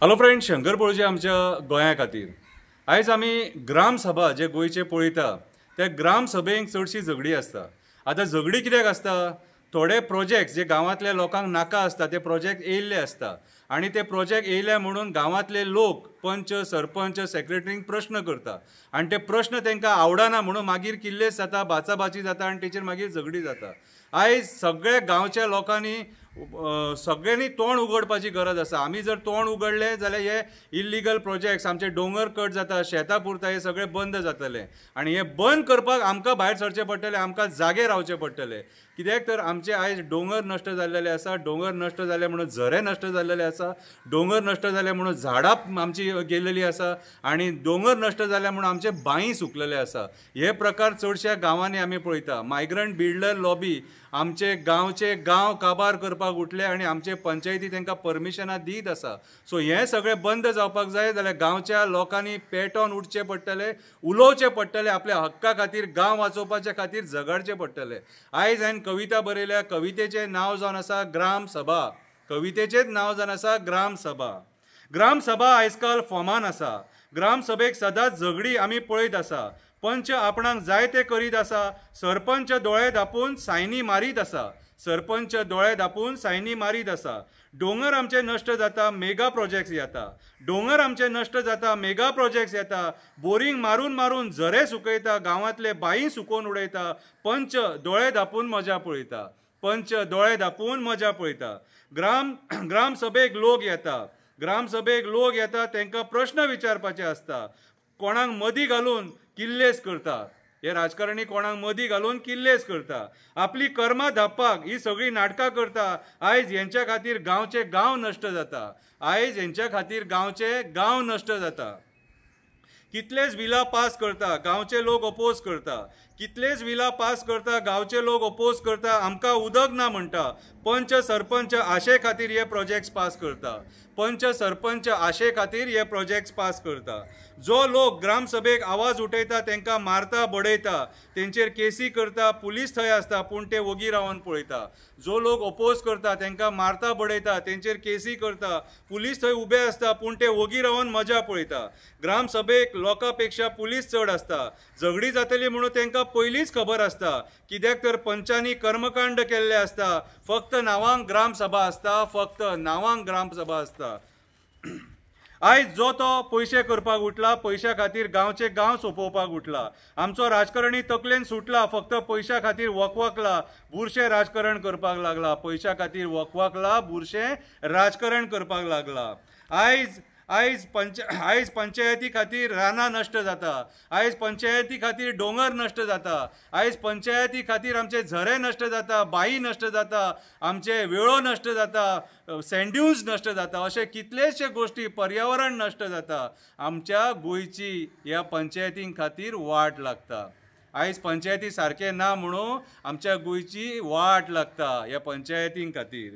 Hello friend, Shankar पळोवचे आमच्या गोंया खातीर आयज आमी ग्राम सभा जे गोंयचे पळयता ते ग्राम सभेक चडशी झगडी आसता। आतां झगडी कित्याक आसता? थोडे प्रोजेक्ट जे गांवांतल्या लोकांक नाका आसता ते प्रोजेक्ट येयल्ले आसता आनी ते प्रोजेक्ट येयले म्हणून गांवांतले लोक पंच सरपंच सेक्रेटरींक प्रश्न करता आनी ते प्रश्न तांकां आवडना म्हणून मागीर किल्लेस जाता, बाचाबाची जाता आनी तेचेर मागीर झगडी जाता। आयज सगळ्या गांवच्या लोकांनी सगळ्यांनी तोंड उगडपाची गरज आसा। आमी जर तोंड उगडलें जाल्यार हे इल्लिगल प्रोजेक्ट्स आमचे डोंगर कट जाता, शेतां पुरता हे सगळे बंद जातले आनी हे बंद करपाक आमकां भायर सरचें पडटलें, आमकां जागे रावचें पडटलें। कित्याक तर आमचे आयज डोंगर नश्ट जाल्लेले आसा, डोंगर नश्ट जाले म्हणून झरे नश्ट जाल्लेले आसा, डोंगर नश्ट जाले म्हणून झाडां आमची गेलेली आसा आनी डोंगर नश्ट जाले म्हणून आमचे बांय सुकलेले आसा। हे प्रकार चडश्या गांवांनी आमी पळयता। मायग्रंट बिल्डर लॉबी आमचे गांवचे गांव काबार करपाक उठले आनी आमचे पंचायती तांकां परमिशनां दीत आसा। सो हें सगळें बंद जावपाक जाय जाल्यार गांवच्या लोकांनी पेटोवन उठचें पडटलें, उलोवचें पडटलें, आपल्या हक्का खातीर गांव वाचोवपाच्या खातीर झगडचें पडटलें। आयज हांवें कविता बरयल्या, कवितेचें नांव जावन आसा ग्राम सभा। कवितेचेंच नांव जावन आसा ग्राम सभा। ग्राम सभा आयज काल फॉर्मान आसा। ग्राम सभेक सदांच झगडी आमी पळयत आसा। पंच आपणाक जाय ते करीत आसा, सरपंच दोळे धापून सायनी मारीत आसा, सरपंच दोळे धापून सायनी मारीत आसा। डोंगर आमचे नश्ट जाता, मेगा प्रोजेक्ट्स येता, डोंगर आमचे नश्ट जाता, मेगा प्रोजेक्ट्स येता, बोरींग मारून मारून झरे सुकयता, गांवांतले बांय सुकोवन उडयता, पंच दोळे धापून मजा पळयता, पंच दोळे धापून मजा पळयता। ग्राम सभेक लोक येता, ग्राम सभेक लोक येता, तांकां प्रश्न विचारपाचे आसता, कोणाक मदीं घालून किल्लेस करता। हे राजकारणी कोणाक मदीं घालून किल्लेस करता, आपली कर्मां धांपपाक ही सगळी नाटकां करता। आयज हेंच्या खातीर गांवचे गांव नश्ट जाता, आयज हेंच्या खातीर गांवचे गांव नश्ट जाता। कितलेच बिलां पास करता, गांवचे लोक अपोज करता, कितलेच बिलां पास करता, गांवचे लोक अपोज करता, आमकां उदक ना म्हणटा। पंच सरपंच आशे खातीर हे प्रोजेक्ट्स पास करता, पंच सरपंच आशे खातीर हे प्रोजेक्ट्स पास करता। जो लोक ग्राम सभेक आवाज उठयता तांकां मारता, बडयता, तेंचेर केसी करता, पुलीस थंय आसता पूण ते वगी रावन पळयता। जो लोक अपोज करता तांकां मारता, बडयता, तेंचेर केसी करता, पुलीस थंय उबे आसता पूण ते वगी रावन मजा पळयता। ग्राम सभेक लोकां पेक्षा पुलीस चड आसता। झगडी जातली म्हणून तांकां पयलींच खबर आसता, कित्याक तर पंचांनी कर्मकांड केल्ले आसता। फक्त नांवांक ग्राम सभा आसता, फक्त नांवांक ग्राम सभा आसता। आयज जो तो पयशे करपाक उठला, पैशा खातीर गांवचे गांव सोंपोवपाक उठला। आमचो राजकारणी तकलेन सुटला, फक्त पैशा खातीर वखवकला, बुरशें राजकारण करपाक लागला, पैशा खातीर वखवकला, बुरशें राजकारण करपाक लागला। आयज पंचायती खातीर रानां नश्ट जाता, आयज पंचायती खातीर डोंगर नश्ट जाता, आयज पंचायती खातीर आमचे झरे नश्ट जाता, बांय नश्ट जाता, आमचे वेळो नश्ट जाता, सँड्यून्स नश्ट जाता, अशे कितलेशे गोश्टी, पर्यावरण नश्ट जाता। आमच्या गोंयची ह्या पंचायतीं खातीर वाट लागता। आयज पंचायती सारके ना म्हणून आमच्या गोंयची वाट लागता ह्या पंचायतीं खातीर।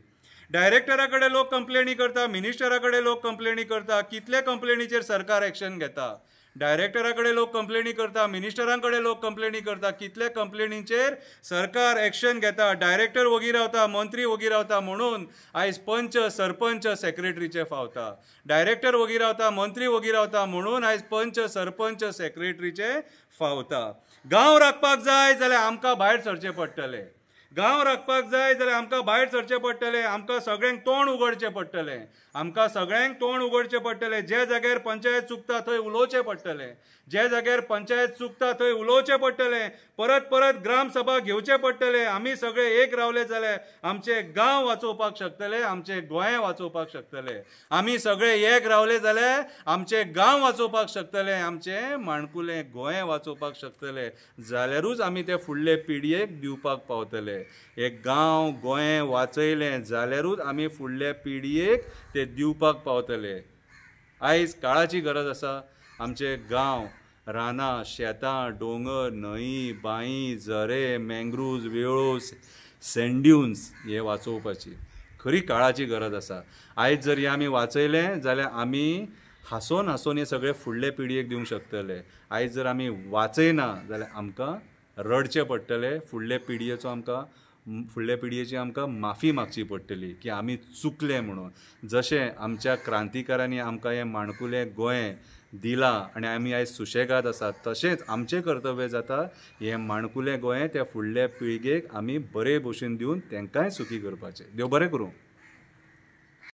डायरेक्टरा कडेन लोक कंप्लेनी करता, मिनिस्टरा कडेन लोक कंप्लेनी करता, कितले कंप्लेनीचेर सरकार एक्शन घेता। डायरेक्टरा कडेन लोक कंप्लेनी करता, मिनिस्टरां कडेन लोक कंप्लेनी करता, कितले कंप्लेनीचेर सरकार एक्शन घेता। डायरेक्टर वगी रावता, मंत्री वगी रावता म्हणून आयज पंच सरपंच सेक्रेटरीचे फावता। डायरेक्टर वगी रावता, मंत्री वगी रावता म्हणून आयज पंच सरपंच सेक्रेटरीचे फावता। गांव राखपाक जाय जाल्यार आमकां भायर सरचें पडटलें, गांव राखपाक जाय जाल्यार आमकां भायर सरचें पडटलें, आमकां सगळ्यांक तोंड उगडचें पडटलें, आमकां सगळ्यांक तोंड उगडचें पडटलें। जे जाग्यार पंचायत चुकता थंय उलोवचें पडटलें, जे जाग्यार पंचायत चुकता थंय उलोवचें पडटलें, परत परत ग्राम सभा घेवचें पडटलें। आमी सगळे एक रावले जाल्यार आमचे गांव वाचोवपाक शकतले, आमचे गोंय वाचोवपाक शकतले। आमी सगळे एक रावले जाल्यार आमचे गांव वाचोवपाक शकतले, आमचे माणकुलें गोंय वाचोवपाक शकतले, जाल्यारूच आमी ते फुडले पिडयेक दिवपाक पावतले। एक गांव गोंय वाचयलें जाल्यारूच आमी फुडल्या पिडयेक ते दिवपाक पावतले। आयज काळाची गरज आसा आमचे गांव, रानां, शेतां, डोंगर, न्हंय, बांय, झरे, मँग्रुव्ज, वेळो, सँड्यून्स हे वाचोवपाची खरी काळाची गरज आसा। आयज जर हे आमी वाचयलें जाल्यार आमी हांसोन हांसोन हे सगळे फुडले पिडयेक दिवंक शकतले। आयज जर आमी वाचयना जाल्यार आमकां रडचें पडटलें, फुडले पिडयेचो आमकां फुडल्या पिळयेची आमकां माफी मागची पडटली की आमी चुकले म्हणून. जशें आमच्या क्रांतिकारांनी आमकां हें माणकुलें गोंय दिलां आनी आमी आयज सुशेगाद आसात, तशेंच आमचें कर्तव्य जाता हें माणकुलें गोंय त्या फुडल्या पिळगेक आमी बरे भशेन दिवन तांकांय सुखी करपाचें. देव बरें करूं.